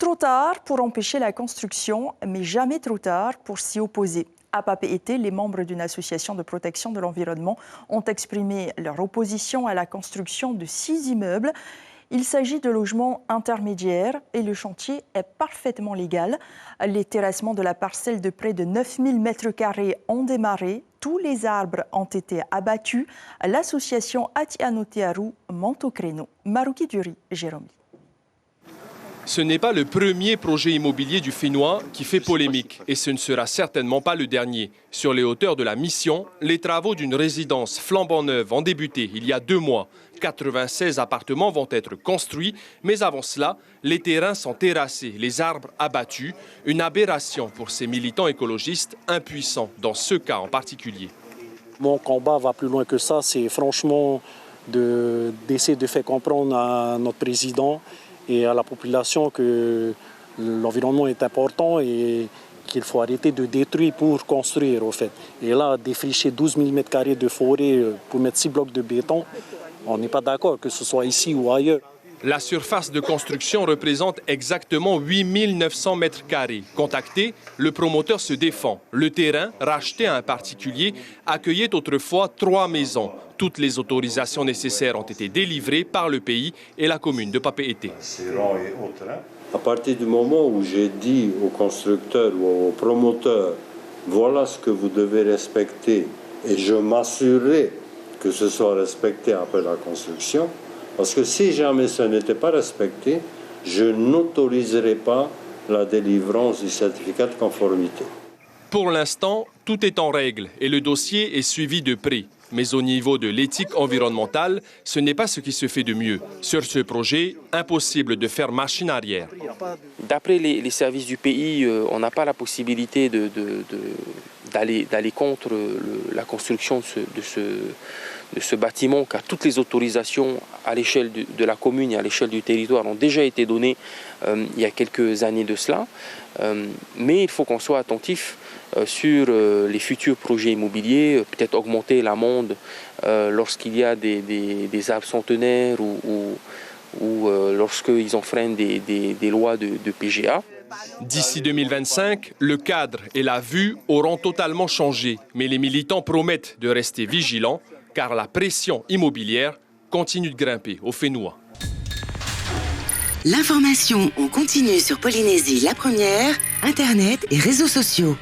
Trop tard pour empêcher la construction, mais jamais trop tard pour s'y opposer. À Papeete, les membres d'une association de protection de l'environnement ont exprimé leur opposition à la construction de 6 immeubles. Il s'agit de logements intermédiaires et le chantier est parfaitement légal. Les terrassements de la parcelle de près de 9000 m² ont démarré. Tous les arbres ont été abattus. L'association Atianotearu monte au créneau. Maruki Duri, Jérôme. Ce n'est pas le premier projet immobilier du Fénois qui fait polémique et ce ne sera certainement pas le dernier. Sur les hauteurs de la Mission, les travaux d'une résidence flambant neuve ont débuté il y a 2 mois. 96 appartements vont être construits, mais avant cela, les terrains sont terrassés, les arbres abattus. Une aberration pour ces militants écologistes impuissants dans ce cas en particulier. Mon combat va plus loin que ça, c'est franchement d'essayer de faire comprendre à notre président et à la population que l'environnement est important et qu'il faut arrêter de détruire pour construire, au fait. Et là, défricher 12 000 m² de forêt pour mettre 6 blocs de béton, on n'est pas d'accord, que ce soit ici ou ailleurs. La surface de construction représente exactement 8 900 m². Contacté, le promoteur se défend. Le terrain, racheté à un particulier, accueillait autrefois 3 maisons. Toutes les autorisations nécessaires ont été délivrées par le pays et la commune de Papeete. À partir du moment où j'ai dit aux constructeurs ou aux promoteurs, voilà ce que vous devez respecter, et je m'assurerai que ce soit respecté après la construction, parce que si jamais ce n'était pas respecté, je n'autoriserai pas la délivrance du certificat de conformité. Pour l'instant, tout est en règle et le dossier est suivi de près. Mais au niveau de l'éthique environnementale, ce n'est pas ce qui se fait de mieux. Sur ce projet, impossible de faire machine arrière. D'après les services du pays, on n'a pas la possibilité d'aller contre la construction de ce bâtiment, car toutes les autorisations à l'échelle de la commune et à l'échelle du territoire ont déjà été données il y a quelques années de cela. Mais il faut qu'on soit attentif sur les futurs projets immobiliers, peut-être augmenter l'amende lorsqu'il y a des arbres centenaires ou lorsqu'ils enfreignent des lois de PGA. D'ici 2025, le cadre et la vue auront totalement changé. Mais les militants promettent de rester vigilants car la pression immobilière continue de grimper au Fénois. L'information en continu sur Polynésie la première, Internet et réseaux sociaux.